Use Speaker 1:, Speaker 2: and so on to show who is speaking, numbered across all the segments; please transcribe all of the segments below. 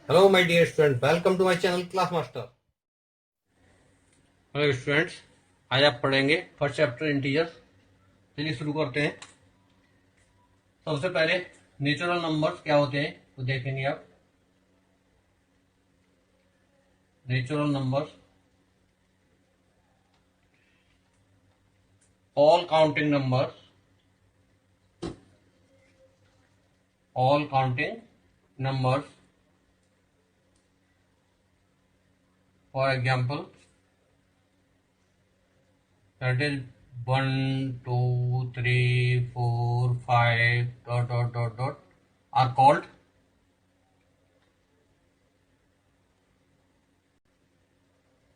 Speaker 1: Hello my dear student, welcome to my channel class master. Hello students, आज आप पढ़ेंगे first chapter integers. चलिए शुरू करते हैं। सबसे पहले नेचुरल नंबर्स क्या होते हैं तो देखेंगे आप। Natural numbers, all counting numbers, all counting numbers, for example that is 1, 2, 3, 4, 5 dot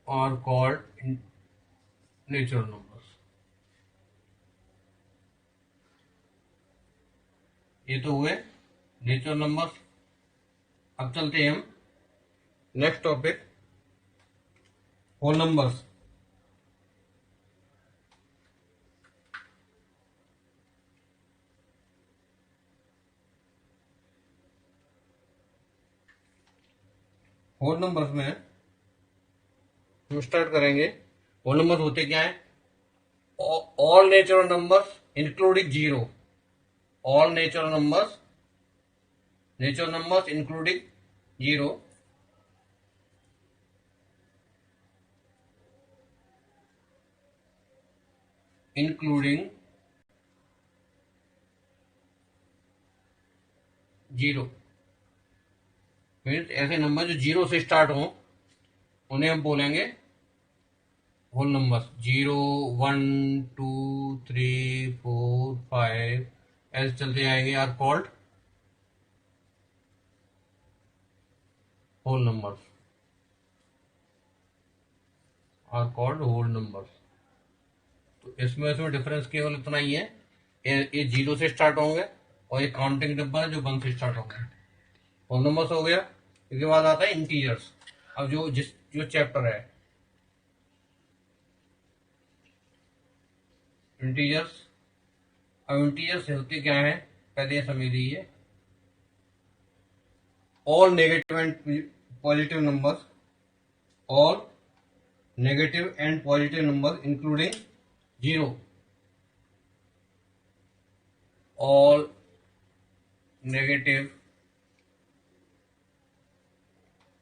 Speaker 1: are called natural numbers। ये तो हुए नेचुरल नंबर्स। अब चलते हैं हम next topic, whole numbers. Whole numbers में हम स्टार्ट करेंगे। होल नंबर्स होते क्या है? All natural numbers including zero. All natural numbers including zero including zero means ऐसे नंबर जो जीरो से स्टार्ट हो उन्हें हम बोलेंगे होल नंबर्स। 0, 1, 2, 3, 4, 5 ऐसे चलते जाएंगे, are called whole numbers, are called whole numbers. तो इसमें डिफरेंस केवल इतना ही है, ये जीरो से स्टार्ट होंगे और ये काउंटिंग नंबर है जो 1 से स्टार्ट होंगे। होल नंबर्स हो गया। इसके बाद आता है इंटीजर्स। अब जो चैप्टर है इंटीजर्स। अब इंटीजर्स होते क्या है पहले ये समझ लीजिए। All negative and positive numbers, all negative and positive numbers including zero, all negative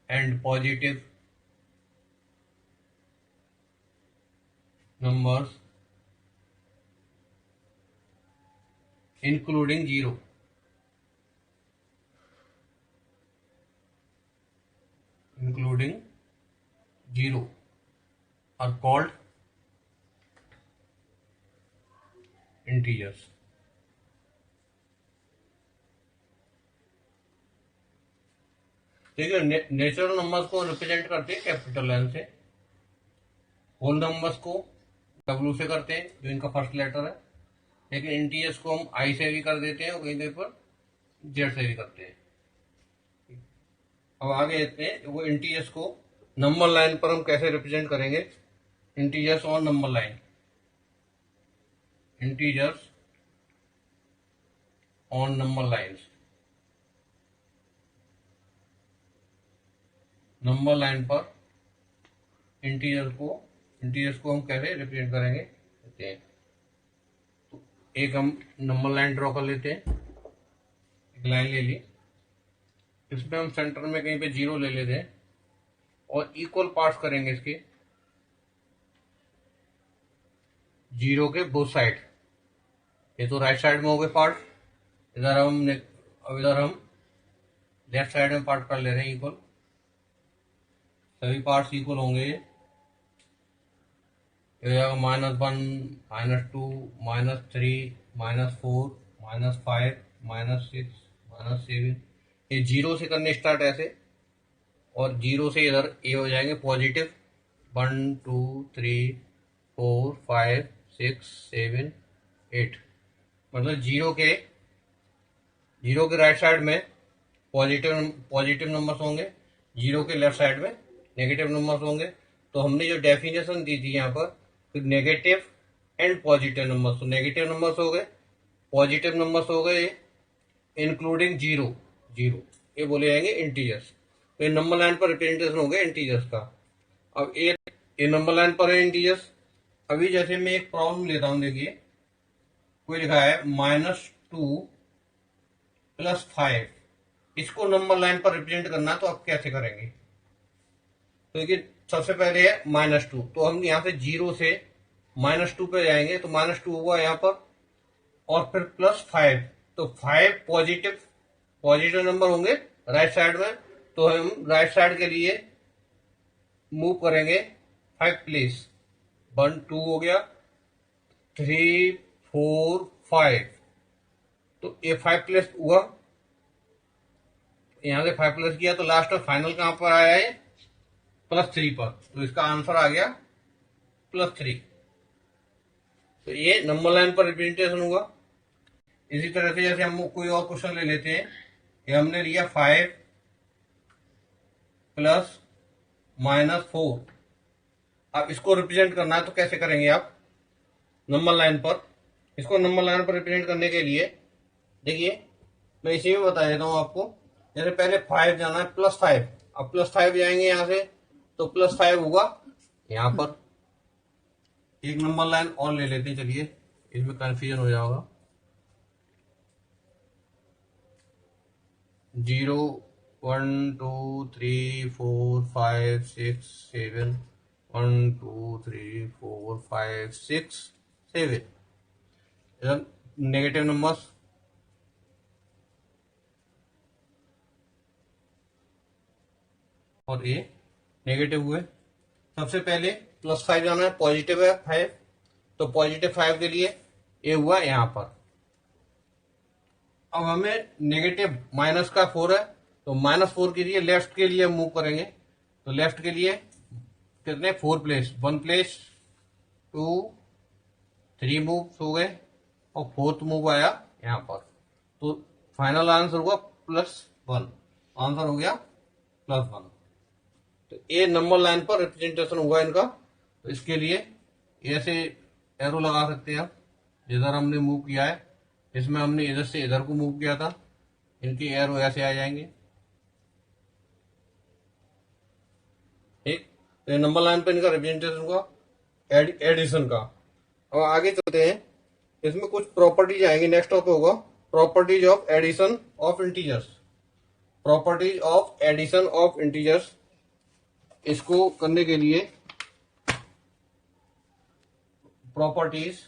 Speaker 1: and positive numbers including zero, are called integers। देखिए नेचुरल नंबर्स को रिप्रेजेंट करते हैं कैपिटल एन से, होल नंबर्स को डब्ल्यू से करते हैं जो इनका फर्स्ट लेटर है, लेकिन इंटीजर्स को हम आई से भी कर देते हैं और कहीं देर पर जेड से भी करते हैं। अब आगे देखते हैं वो इंटीजर्स को नंबर लाइन पर हम कैसे रिप्रेजेंट करेंगे। Integers on number line, integers on number lines. Number line पर इंटीजर्स को हम कैसे रिप्रेजेंट करेंगे देखते हैं। तो एक हम नंबर लाइन ड्रॉ कर लेते हैं, एक लाइन ले ली, इसमें हम सेंटर में कहीं पे जीरो ले लेते हैं और इक्वल पार्ट्स करेंगे इसके, जीरो के बोथ साइड। ये तो राइट साइड में हो गए पार्ट, इधर हम लेफ्ट साइड में पार्ट कर ले रहे हैं इक्वल। सभी पार्ट्स इक्वल होंगे। -1, -2, -3, -4, -5, -6, -7। ये जीरो से करने स्टार्ट ऐसे, और जीरो से इधर ये हो जाएंगे पॉजिटिव 1, 2, 3, 4, 5, 6, 7, 8। मतलब जीरो के राइट साइड में पॉजिटिव नंबर्स होंगे, जीरो के लेफ्ट साइड में नेगेटिव नंबर्स होंगे। तो हमने जो डेफिनेशन दी थी यहाँ पर नेगेटिव एंड पॉजिटिव नंबर्स, तो नेगेटिव नंबर्स हो गए, पॉजिटिव नंबर्स हो गए इंक्लूडिंग जीरो, ये बोले जाएंगे इंटीजर्स। तो ये नंबर लाइन पर रिप्रेजेंटेशन हो गया इंटीजर्स का। अब ये नंबर लाइन पर है इंटीजर्स। अभी जैसे मैं एक प्रॉब्लम लेता हूं, देखिए कोई लिखा है -2 + 5, इसको नंबर लाइन पर रिप्रेजेंट करना है तो आप कैसे करेंगे? तो देखिए सबसे पहले है -2, तो हम यहाँ से 0 से -2 पे जाएंगे तो -2 हुआ यहाँ पर, और फिर +5, तो 5 पॉजिटिव पॉजिटिव नंबर होंगे राइट साइड में, तो हम राइट साइड के लिए मूव करेंगे 5 प्लेस। 1 2 हो गया, 3 4 5, तो ये 5 प्लेस हुआ, यहां से 5 प्लस किया तो लास्ट में फाइनल कहां पर आया है? +3 पर, तो इसका आंसर आ गया +3। तो ये नंबर लाइन पर रिप्रेजेंटेशन हुआ। इसी तरह से जैसे हम कोई और क्वेश्चन ले लेते हैं, ये हमने लिया 5 + -4, अब इसको रिप्रेजेंट करना है तो कैसे करेंगे आप नंबर लाइन पर? इसको नंबर लाइन पर रिप्रेजेंट करने के लिए देखिए मैं इसी में बता देता हूं आपको। जैसे पहले 5 जाना है +5, अब +5 जाएंगे यहां से तो +5 होगा यहां पर। एक नंबर लाइन और ले लेते हैं, चलिए इसमें कंफ्यूजन हो जाएगा। 0 1 2 3 4 5 6 7, 1 2 3 4 5 6 7, नेगेटिव नंबर्स। और ये नेगेटिव हुए। सबसे पहले +5 जाना है, पॉजिटिव है 5, तो +5 के लिए ये हुआ यहां पर। अब हमें नेगेटिव माइनस का 4 है, तो -4 के लिए लेफ्ट के लिए मूव करेंगे, तो लेफ्ट के लिए कितने 4 प्लेस, 1 प्लेस, 2 3 मूव हो गए और 4th मूव आया यहां पर, तो फाइनल आंसर हुआ +1, आंसर हो गया +1। तो ये नंबर लाइन पर रिप्रेजेंटेशन हुआ इनका। तो इसके लिए ऐसे एरो लगा सकते हैं आप, जिधर हमने मूव किया है, इसमें हमने इधर से इधर को मूव किया था, इनके एरो ऐसे आ जाएंगे। ठीक, तो ये नंबर लाइन पर इनका रिप्रेजेंटेशन हुआ एडिशन का। अब आगे चलते हैं, इसमें कुछ प्रॉपर्टीज आएंगी। नेक्स्ट टॉपिक होगा properties of addition of integers. Properties of addition of integers, इसको करने के लिए properties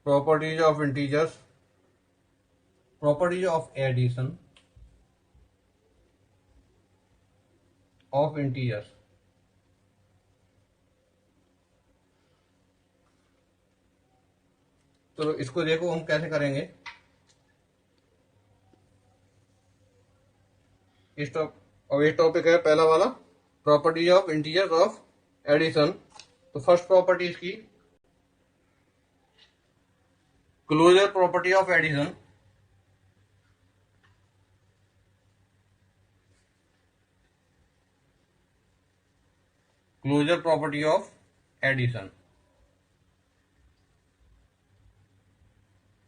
Speaker 1: properties of integers, properties of addition of integers. चलो इसको देखो हम कैसे करेंगे। ये टॉपिक है पहला वाला, properties of integers of addition. तो फर्स्ट प्रॉपर्टी इसकी closure property of addition. Closure property of addition,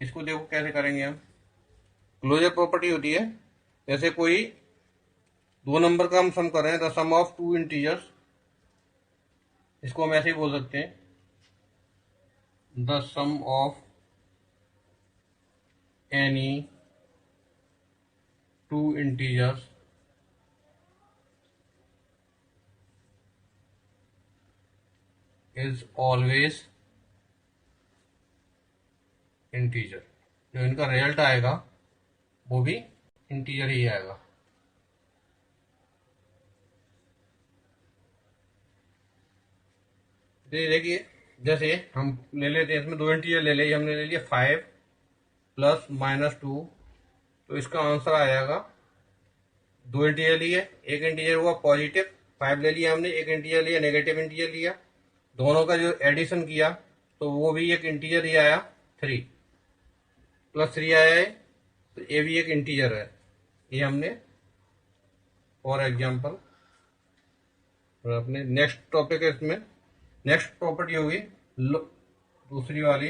Speaker 1: इसको देखो कैसे करेंगे हम। क्लोजर प्रॉपर्टी होती है, जैसे कोई दो नंबर का हम सम कर रहे हैं, the sum of two integers, इसको हम ऐसे ही बोल सकते हैं, the sum of any two integers is always integer. जो इनका रिजल्ट आएगा वो भी इंटीजर ही आएगा। देखिए जैसे हम ले लेते हैं, इसमें दो इंटीजर ले लिए, हमने ले लिया 5 + -2, तो इसका आंसर आ जाएगा, दो इंटीजर लिए, एक इंटीजर हुआ पॉजिटिव 5 ले लिया हमने, एक इंटीजर लिया नेगेटिव इंटीजर लिया, दोनों का जो एडिशन किया तो वो भी एक इंटीजर ही आया 3 +3 आया है, तो ये भी एक इंटीजर है। ये हमने फॉर एग्जाम्पल अपने नेक्स्ट टॉपिक है, इसमें नेक्स्ट प्रॉपर्टी होगी दूसरी वाली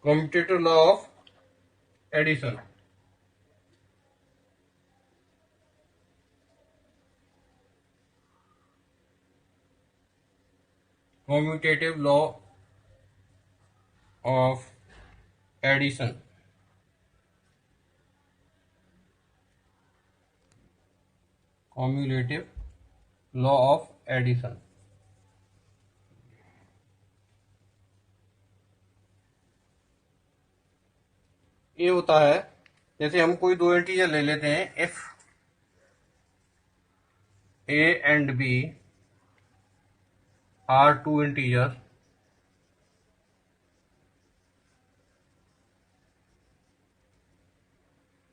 Speaker 1: commutative law of addition. Commutative law of addition. Cumulative law of addition. ये होता है, जैसे हम कोई दो इंटीजर ले लेते हैं, if A and B are two integer,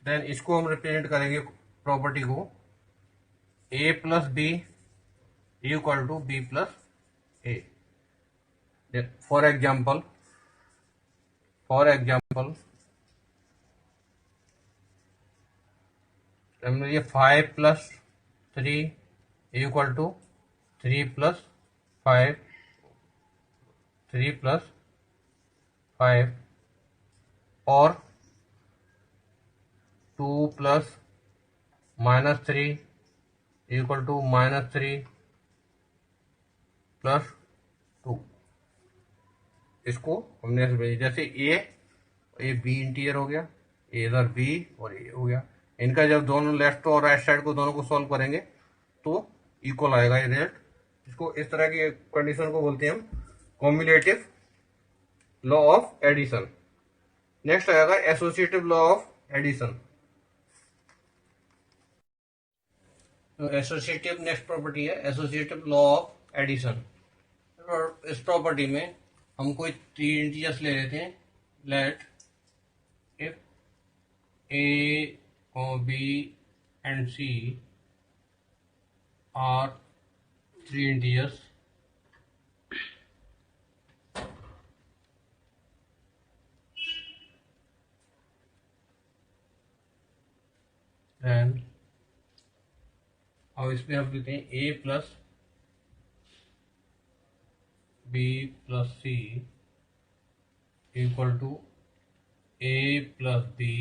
Speaker 1: then इसको हम रिप्रेजेंट करेंगे प्रॉपर्टी को A plus B equal to B plus A. For example हमने ये 5 plus 3 equal to 3 plus 5, 3 plus 5 और 2 प्लस -3 इक्वल टू -3 प्लस 2। इसको हमने ऐसे भेजा, जैसे ए बी इंटीजर हो गया, ए इधर बी और ए हो गया। इनका जब दोनों लेफ्ट और राइट साइड को दोनों को सॉल्व करेंगे तो इक्वल आएगा ये रिजल्ट। इसको इस तरह की कंडीशन को बोलते हैं हम cumulative law of addition. Next आएगा एसोसिएटिव लॉ ऑफ एडिशन। तो एसोसिएटिव नेक्स्ट प्रॉपर्टी है एसोसिएटिव लॉ ऑफ एडिशन। और इस प्रॉपर्टी में हम कोई 3 इंटीजर्स ले लेते हैं, let if A B and C are 3 integers, then अब इसमें हम लेते हैं A plus B plus C equal to A plus B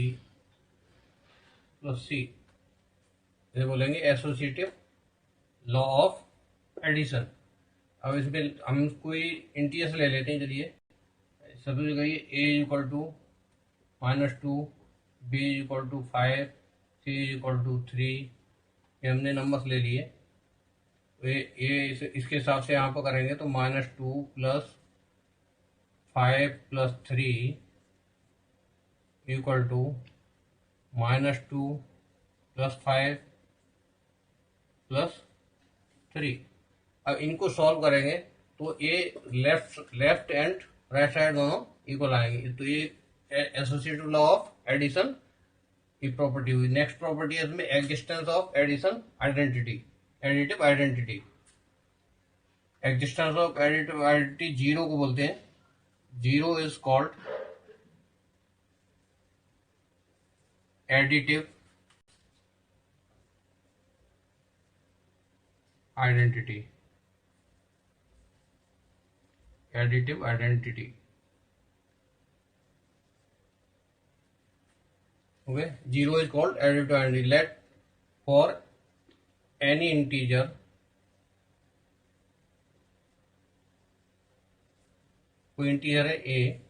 Speaker 1: plus C. ये बोलेंगे एसोसिएटिव लॉ ऑफ एडिशन। अब इसमें हम कोई इंटीजर्स ले लेते हैं, चलिए सबसे कहिए A equal to -2, B equal to 5, C equal to 3। ये हमने नंबर्स ले लिए। ये इसके हिसाब से यहाँ पर करेंगे तो -2 plus 5 plus 3 equal to -2 plus 5 plus 3। अब इनको सॉल्व करेंगे तो ये लेफ्ट एंड राइट साइड दोनों इक्वल आएंगे। तो ये एसोसिएटिव लॉ ऑफ एडिशन की प्रॉपर्टी हुई। नेक्स्ट प्रॉपर्टी है इसमें existence of addition identity, additive identity. Existence of additive identity zero को बोलते हैं। Zero is called additive identity, additive identity. Okay, zero is called additive identity. Let for any integer कोई integer है A,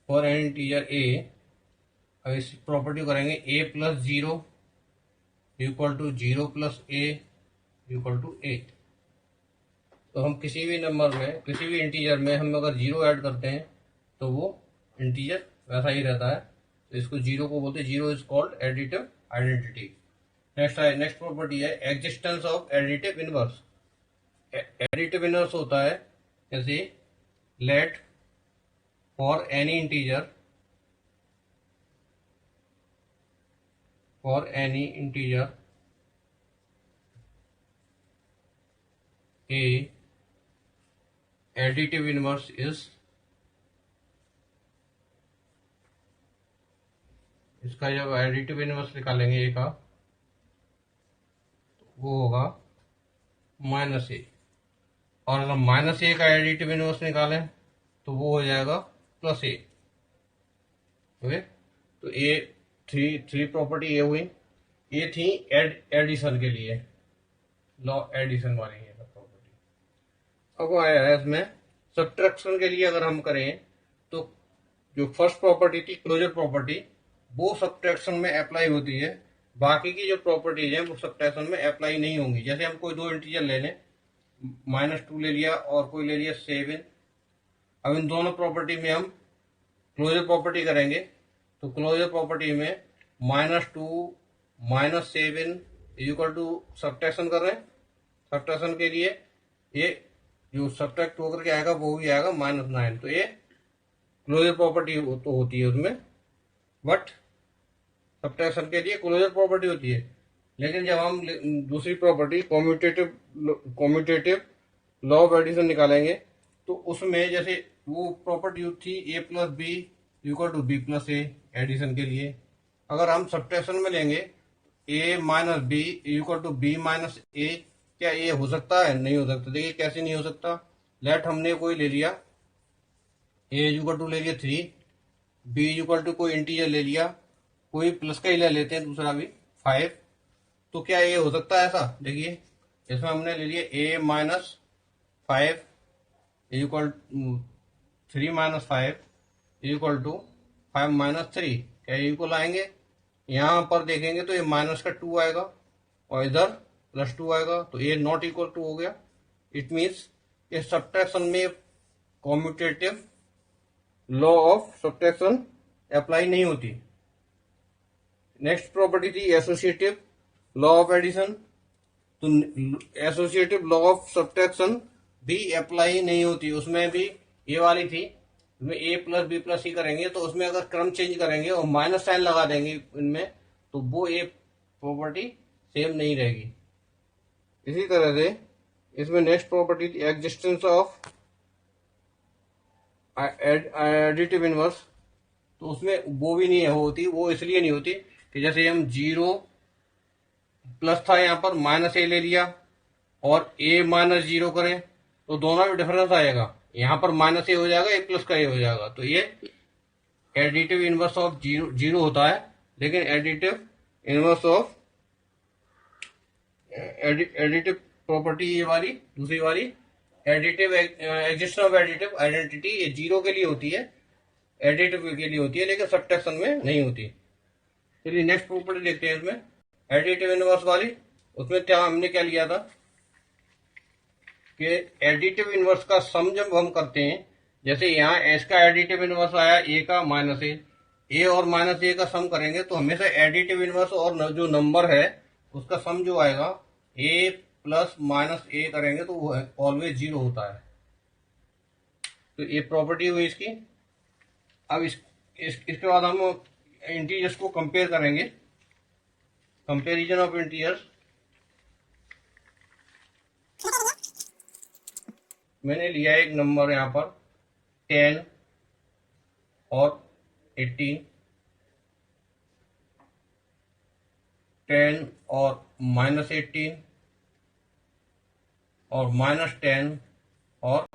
Speaker 1: for any integer A. अब इस property करेंगे A plus 0 equal to 0 plus A equal to A. तो हम किसी भी number में, किसी भी इंटीजर में हम अगर 0 ऐड करते हैं तो वो इंटीजर वैसा ही रहता है। तो इसको जीरो को बोलते हैं, zero is called additive identity. Next property है existence of additive inverse. Additive inverse होता है जैसे let for any integer, for any integer a additive inverse is, इसका जब एडिटिव इनवर्स निकालेंगे ए का तो वो होगा -a। और अगर -a का एडिटिव इनवर्स निकालें तो वो हो जाएगा प्लस ए। ओके, तो ए थ्री प्रॉपर्टी ये हुई, ये थी एडिशन के लिए, लॉ एडिशन वाली है प्रॉपर्टी। अब आया है इसमें सब्ट्रैक्शन के लिए, अगर हम करें तो जो फर्स्ट प्रॉपर्टी थी क्लोजर प्रॉपर्टी, वो सब्ट्रैक्शन में अप्लाई होती है, बाकी की जो प्रॉपर्टीज है वो सब्ट्रैक्शन में अप्लाई नहीं होंगी। जैसे हम कोई दो इंटीजर ले लें, -2 ले लिया और कोई ले लिया 7, अब इन दोनों प्रॉपर्टी में हम क्लोजर प्रॉपर्टी करेंगे, तो क्लोजर प्रॉपर्टी में -2 -7 इक्वल टू सब्ट्रैक्शन कर रहे हैं, सब्ट्रैक्शन के लिए ये जो सब्ट्रैक्ट होकर के आएगा वो भी आएगा -9, तो ये क्लोजर प्रॉपर्टी तो होती है उसमें, बट सब्ट्रैक्शन के लिए क्लोजर प्रॉपर्टी होती है। लेकिन जब हम दूसरी property commutative law of addition निकालेंगे, तो उसमें जैसे वो प्रॉपर्टी थी a+b = b+a एडिशन के लिए, अगर हम सब्ट्रैक्शन में लेंगे a - b = b - a, क्या ये हो सकता है? नहीं हो सकता। देखिए कैसे नहीं हो सकता। लेट हमने कोई ले लिया, a = ले लिया 3, b = कोई इंटीजर ले लिया, कोई प्लस का ही ले लेते हैं दूसरा भी 5, तो क्या ये हो सकता है ऐसा? देखिए इसमें हमने ले लिया a - 5 = 3 - 5 = 5 - 3, क्या ये इक्वल आएंगे? यहां पर देखेंगे तो ये -2 आएगा और इधर +2 आएगा, तो ये नॉट इक्वल टू हो गया। इट मीन्स ये सब्ट्रैक्शन में commutative law of subtraction apply नहीं होती। नेक्स्ट प्रॉपर्टी थी एसोसिएटिव लॉ ऑफ एडिशन, तो एसोसिएटिव लॉ ऑफ सब्ट्रैक्शन भी अप्लाई नहीं होती। उसमें भी ये वाली थी, उसमें a + b + c करेंगे तो उसमें अगर क्रम चेंज करेंगे और माइनस साइन लगा देंगे इनमें, तो वो ये प्रॉपर्टी सेम नहीं रहेगी। इसी तरह से इसमें नेक्स्ट प्रॉपर्टी थी एग्जिस्टेंस ऑफ एडिटिव इनवर्स, तो उसमें वो भी नहीं होती। वो इसलिए नहीं होती कि जैसे हम 0 प्लस था यहाँ पर -a ले लिया और a - 0 करें तो दोनों में डिफरेंस आएगा, यहाँ पर -a हो जाएगा, a प्लस का a हो जाएगा, तो ये एडिटिव इनवर्स ऑफ 0 होता है। लेकिन additive inverse of additive property ये वाली दूसरी वाली additive existence of additive identity, ये 0 के लिए होती है, एडिटिव के लिए होती है, लेकिन सब्ट्रैक्शन में नहीं होती। चलिए नेक्स्ट प्रॉपर्टी देखते हैं इसमें एडिटिव इनवर्स वाली। उसमें क्या हमने क्या लिया था कि एडिटिव इनवर्स का सम जब हम करते हैं, जैसे यहाँ एस का एडिटिव इनवर्स आया a का -a और -a का सम करेंगे तो हमेशा एडिटिव इनवर्स और जो नंबर है उसका सम जो आएगा a + -a करेंगे तो वो ऑलवेज 0 होता है। तो ये प्रॉपर्टी हुई इसकी। अब इसके बाद हम इंटीजर्स को कंपेयर करेंगे, कंपेरिजन ऑफ इंटीजर्स। मैंने लिया एक नंबर यहाँ पर 10 और 18, 10 और -18 और -10 और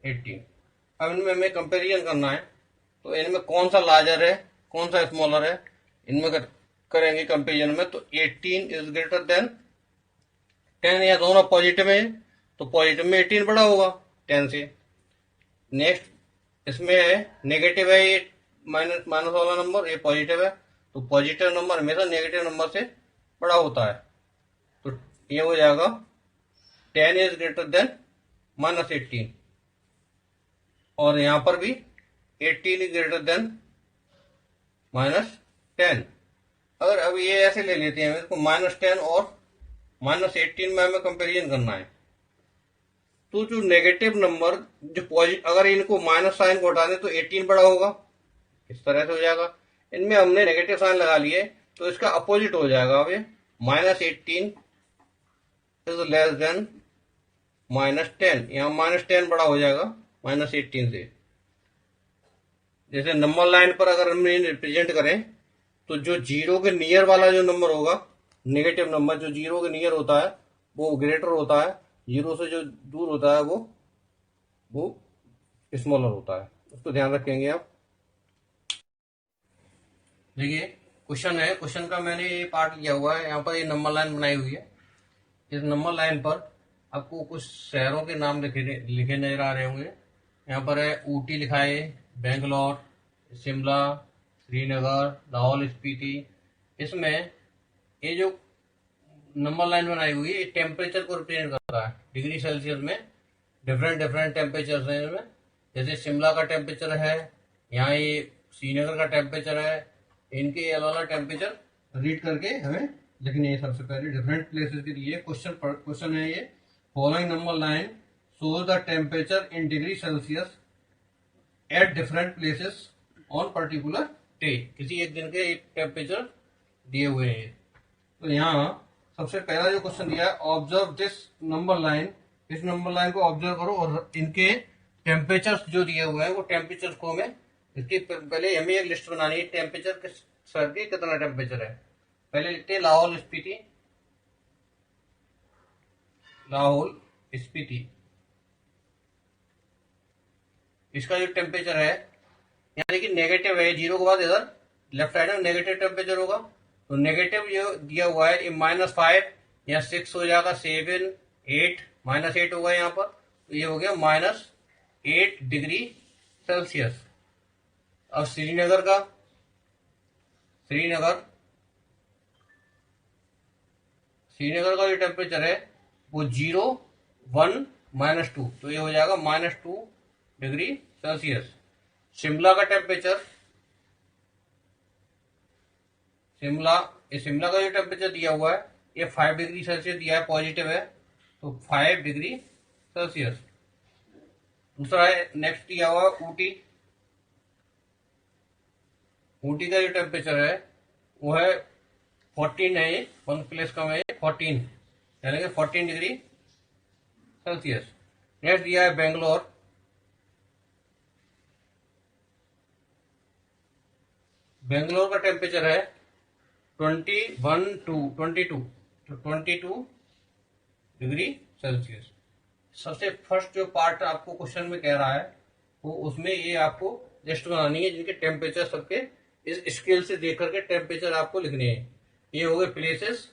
Speaker 1: 18। अब इनमें हमें कंपेरिजन करना है, तो इनमें कौन सा लार्जर है कौन सा स्मॉलर है, इनमें करेंगे कंपेरिजन में। तो 18 इज ग्रेटर देन 10, या दोनों पॉजिटिव है तो पॉजिटिव में 18 बड़ा होगा 10 से। नेक्स्ट इसमें है नेगेटिव है, ये माइनस वाला नंबर, ये पॉजिटिव है, तो पॉजिटिव नंबर हमेशा नेगेटिव नंबर से बड़ा होता है, तो ये हो जाएगा 10 इज ग्रेटर देन -18, और यहां पर भी 18 इज ग्रेटर देन -10। अगर अब ये ऐसे ले लेते हैं, इसको -10 और -18 में हमें कंपेरिजन करना है, तो जो नेगेटिव नंबर जो पॉजिटिव, अगर इनको माइनस साइन को हटा दें तो 18 बड़ा होगा, इस तरह से हो जाएगा। इनमें हमने नेगेटिव साइन लगा लिए तो इसका अपोजिट हो जाएगा। अब ये -18 इज लेस देन -10, यहाँ -10 बड़ा हो जाएगा -18 से। जैसे नंबर लाइन पर अगर हम रिप्रेजेंट करें तो जो 0 के नियर वाला जो नंबर होगा, नेगेटिव नंबर जो 0 के नियर होता है वो ग्रेटर होता है, 0 से जो दूर होता है वो स्मॉलर होता है। उसको ध्यान रखेंगे आप। देखिए क्वेश्चन है, क्वेश्चन का मैंने ये पार्ट लिया हुआ है, यहाँ पर ये नंबर लाइन बनाई हुई है। इस नंबर लाइन पर आपको कुछ शहरों के नाम लिखे नजर आ रहे होंगे। यहाँ पर है ऊटी लिखा है, बेंगलोर, शिमला, श्रीनगर, लाहौल स्पीति। इसमें ये जो नंबर लाइन बनाई हुई है, टेम्परेचर को रिप्रेजेंट करता है डिग्री सेल्सियस में। डिफरेंट डिफरेंट टेम्परेचर हैं इसमें। जैसे शिमला का टेम्परेचर है, यहाँ ये श्रीनगर का टेम्परेचर है। इनके अलग अलग टेम्परेचर रीड करके हमें लिखनी है। सबसे पहले डिफरेंट प्लेसेस के लिए क्वेश्चन है ये, following number line shows the temperature in degree Celsius at different places on particular day. किसी एक दिन के टेम्परेचर दिए हुए हैं। तो यहाँ सबसे पहला जो क्वेश्चन दिया है, ऑब्जर्व दिस नंबर लाइन। इस नंबर लाइन को ऑब्जर्व करो और इनके टेम्परेचर्स जो दिए हुए हैं वो टेम्परेचर को हमें, इसकी पहले हमें एक लिस्ट बनानी है टेम्परेचर किस शहर की कितना टेम्परेचर है। पहले लिखते हैं लाहौल स्पीति। लाहौल स्पीति, इसका जो टेम्परेचर है, यहाँ देखिए नेगेटिव है, जीरो के बाद इधर लेफ्ट साइड में नेगेटिव टेम्परेचर होगा। तो नेगेटिव जो दिया हुआ है ये -5, यहाँ 6 हो जाएगा, 7, 8, -8 होगा यहाँ पर। तो ये हो गया -8 डिग्री सेल्सियस। अब श्रीनगर का, श्रीनगर का जो टेम्परेचर है वो 0, 1, -2, तो ये हो जाएगा -2 डिग्री सेल्सियस। शिमला का टेम्परेचर, शिमला का जो टेम्परेचर दिया हुआ है ये 5 डिग्री सेल्सियस दिया है, पॉजिटिव है, तो 5 डिग्री सेल्सियस। दूसरा है नेक्स्ट दिया हुआ ऊटी। ऊटी का जो टेम्परेचर है वो है 14 है, ये 1 प्लेस कम है, 14 यानी कि 14 डिग्री सेल्सियस। नेक्स्ट दिया है बेंगलोर। बेंगलोर का टेम्परेचर है 22 डिग्री सेल्सियस। सबसे फर्स्ट जो पार्ट आपको क्वेश्चन में कह रहा है वो उसमें ये आपको लिस्ट बनानी है जिनके टेम्परेचर सबके इस स्केल से देख करके टेम्परेचर आपको लिखने हैं। ये हो गए प्लेसेस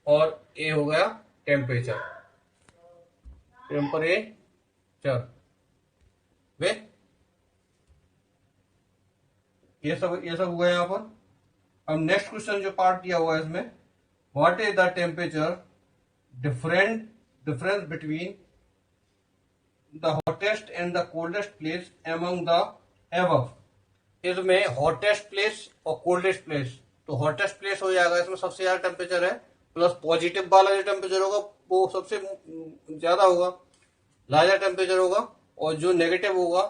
Speaker 1: और ये हो गया टेम्परेचर वे, ये सब हो गया यहाँ पर। अब नेक्स्ट क्वेश्चन जो पार्ट दिया हुआ है इसमें, what is the temperature difference between the hottest and the coldest place among the above. इसमें हॉटेस्ट प्लेस और कोल्डेस्ट प्लेस, तो हॉटेस्ट प्लेस हो जाएगा इसमें सबसे ज्यादा टेम्परेचर है, प्लस पॉजिटिव वाला जो टेम्परेचर होगा वो सबसे ज्यादा होगा, लार्जर टेम्परेचर होगा, और जो नेगेटिव होगा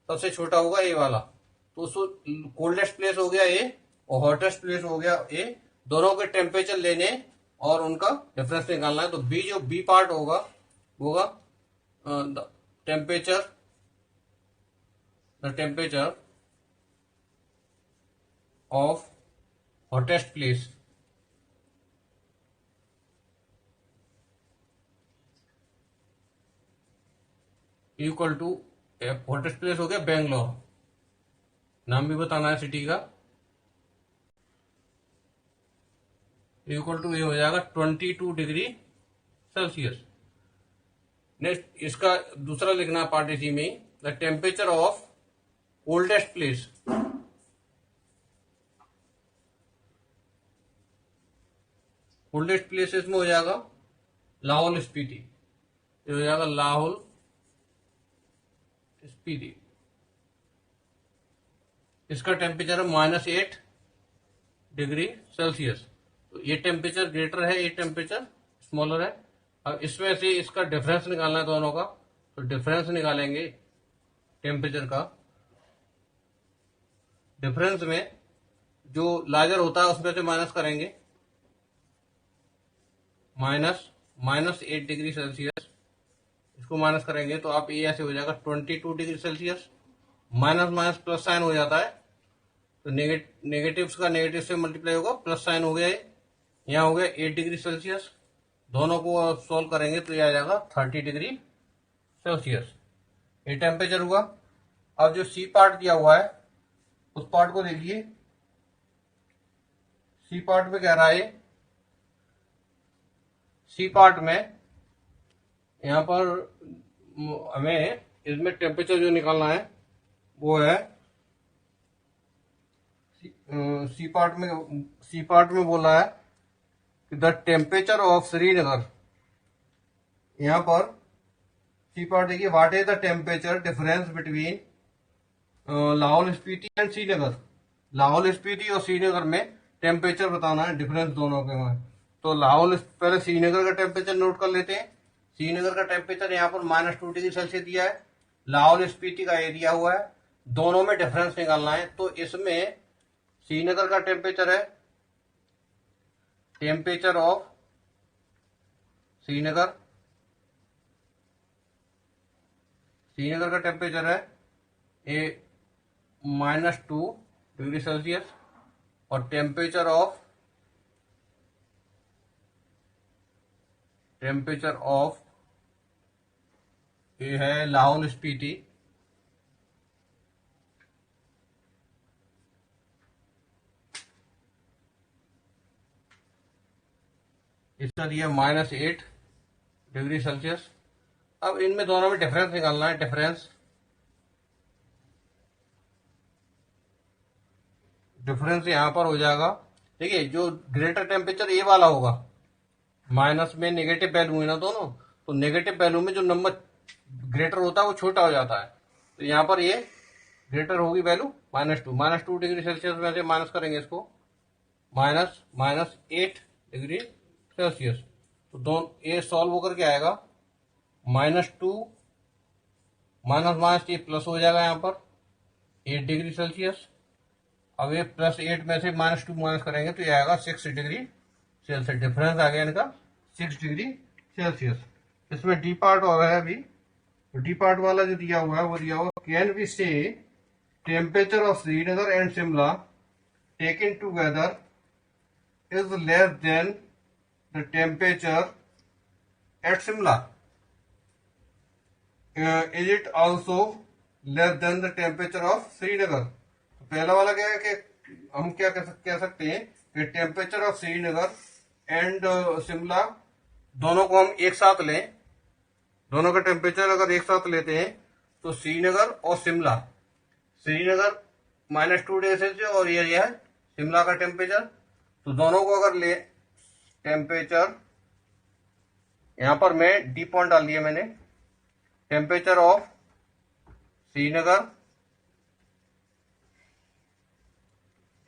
Speaker 1: सबसे छोटा होगा ये वाला। तो कोल्डेस्ट प्लेस हो गया ये और हॉटेस्ट प्लेस हो गया ये। दोनों के टेम्परेचर लेने और उनका डिफरेंस निकालना है। तो जो बी पार्ट होगा the temperature of hottest place equal to, hottest place हो गया बेंगलोर, नाम भी बताना है सिटी का, इक्वल टू ये हो जाएगा 22 डिग्री सेल्सियस। नेक्स्ट इसका दूसरा लिखना पार्ट इसी में, the temperature of coldest place. Coldest places में हो जाएगा लाहौल स्पीति, ये हो जाएगा लाहौल स्पीति। इसका टेम्परेचर है -8 डिग्री सेल्सियस। तो ये टेम्परेचर ग्रेटर है, ये टेम्परेचर स्मॉलर है। अब इसमें से इसका डिफरेंस निकालना है दोनों का, तो डिफरेंस निकालेंगे टेम्परेचर का। डिफरेंस में जो लार्जर होता है उसमें से माइनस करेंगे, -8 डिग्री सेल्सियस, इसको माइनस करेंगे तो आप ये ऐसे हो जाएगा 22 degree Celsius. Minus minus plus sign हो जाता है, तो नेगेटिव का नेगेटिव से मल्टीप्लाई होगा, प्लस साइन हो गया, यहाँ हो गया 8 डिग्री सेल्सियस। दोनों को सॉल्व करेंगे तो ये आ जाएगा 30 डिग्री सेल्सियस। ये टेम्परेचर हुआ। अब जो सी पार्ट दिया हुआ है उस पार्ट को देखिए। सी पार्ट में कह रहा है, सी पार्ट में यहाँ पर हमें इसमें टेम्परेचर जो निकालना है वो है सी पार्ट में बोल रहा है कि द टेम्परेचर ऑफ श्रीनगर। यहाँ पर सी पार्ट देखिए, what is the temperature difference between Lahaul Spiti and Srinagar. Lahaul Spiti और श्रीनगर में टेम्परेचर बताना है, डिफरेंस दोनों के में। तो लाहौल, पहले श्रीनगर का टेम्परेचर नोट कर लेते हैं। श्रीनगर का टेम्परेचर यहाँ पर -2 डिग्री सेल्सियस दिया है, लाहौल स्पीति का ये दिया हुआ है, दोनों में डिफरेंस निकालना है। तो इसमें श्रीनगर का टेम्परेचर है, टेम्परेचर ऑफ श्रीनगर, श्रीनगर का टेम्परेचर है -2 डिग्री सेल्सियस, और टेम्परेचर ऑफ ये है लाहौल स्पीति, इसका दिया -8 डिग्री सेल्सियस। अब इनमें दोनों में डिफरेंस निकालना है। डिफरेंस यहां पर हो जाएगा, देखिए जो ग्रेटर टेम्परेचर ये वाला होगा, माइनस में नेगेटिव वैल्यू है ना दोनों, तो नेगेटिव वैल्यू में जो नंबर ग्रेटर होता है वो छोटा हो जाता है। तो यहाँ पर ये ग्रेटर होगी वैल्यू -2 डिग्री सेल्सियस में से माइनस करेंगे इसको, -8 डिग्री सेल्सियस। तो दोनों ये सॉल्व होकर के आएगा -2 माइनस ये प्लस हो जाएगा यहाँ पर 8 डिग्री सेल्सियस। अब ये +8 में से -2 माइनस करेंगे तो ये आएगा 6 डिग्री सेल्सियस। डिफरेंस आ गया इनका 6 डिग्री सेल्सियस। इसमें डी पार्ट और है अभी, तो डी पार्ट वाला जो दिया हुआ है वो दिया हुआ, कैन वी से temperature of Srinagar and Shimla taken together is less than the temperature at Shimla, is it also less than the temperature of Srinagar. पहला वाला क्या है कि हम क्या कह सकते हैं कि temperature of Srinagar and Shimla दोनों को हम एक साथ लें, दोनों का टेम्परेचर अगर एक साथ लेते हैं तो श्रीनगर और शिमला, श्रीनगर -2 डिग्री सेल्सियस और ये है शिमला का टेम्परेचर, तो दोनों को अगर ले टेम्परेचर, यहां पर मैं डी पॉइंट डाल दिया मैंने, temperature of Srinagar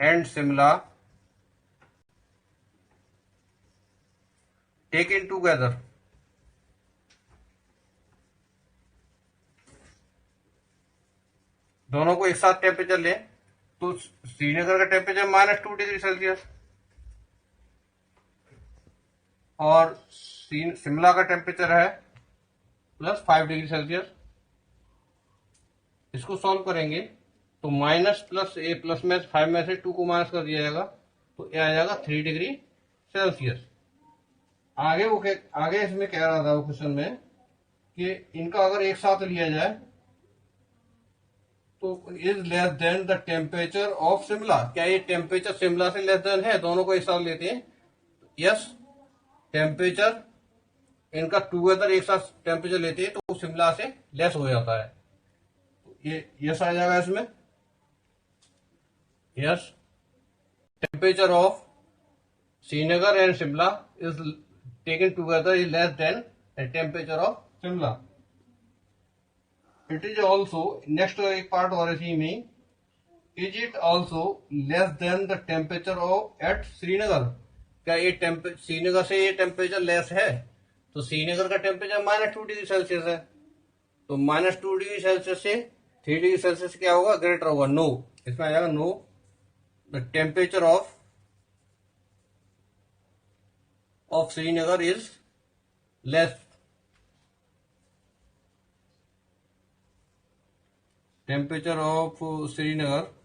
Speaker 1: and Shimla taken together, दोनों को एक साथ टेम्परेचर लें तो श्रीनगर का टेम्परेचर -2 डिग्री सेल्सियस और शिमला का टेम्परेचर है +5 डिग्री सेल्सियस। इसको सॉल्व करेंगे तो प्लस में 5 में से 2 को माइनस कर दिया जाएगा तो यह आ जाएगा 3 डिग्री सेल्सियस। आगे इसमें कह रहा था वो क्वेश्चन में कि इनका अगर एक साथ लिया जाए तो is less than the temperature of Shimla, क्या ये टेम्परेचर शिमला से लेस देन है? दोनों को एक साथ लेते हैं, यस, टेम्परेचर इनका टूगेदर एक साथ टेम्परेचर लेते हैं तो शिमला से लेस हो जाता है, ये यस आ जाएगा इसमें, yes. Temperature of Srinagar and Shimla is taken together is less than the temperature of Shimla. It is also, next एक पार्ट और इसी में, is it also less than the temperature of at Srinagar, क्या ये श्रीनगर से ये टेम्परेचर लेस है? तो श्रीनगर का टेम्परेचर -2 डिग्री सेल्सियस है, तो -2 डिग्री सेल्सियस से 3 डिग्री सेल्सियस क्या होगा? ग्रेटर होगा, नो, इसमें आ जाएगा no, the temperature of Srinagar is less, temperature of Srinagar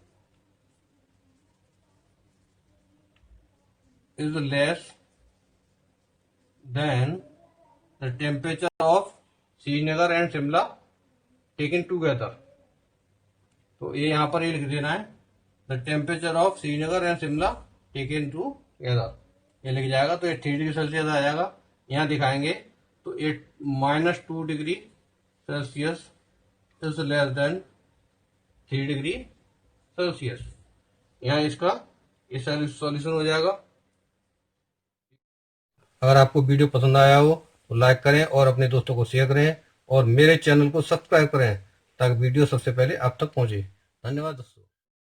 Speaker 1: is less than the temperature of Srinagar and Shimla taken together. तो ये यहाँ पर ये लिख देना है, the temperature of Srinagar and Shimla taken together, ये लिख जाएगा। तो ये 3 डिग्री सेल्सियस आ जाएगा। यहाँ दिखाएंगे तो ये -2 degree Celsius is less then 3 degree Celsius. यहाँ इसका ये सॉल्यूशन हो जाएगा। अगर आपको वीडियो पसंद आया हो तो लाइक करें और अपने दोस्तों को शेयर करें और मेरे चैनल को सब्सक्राइब करें ताकि वीडियो सबसे पहले आप तक पहुंचे। धन्यवाद दोस्तों।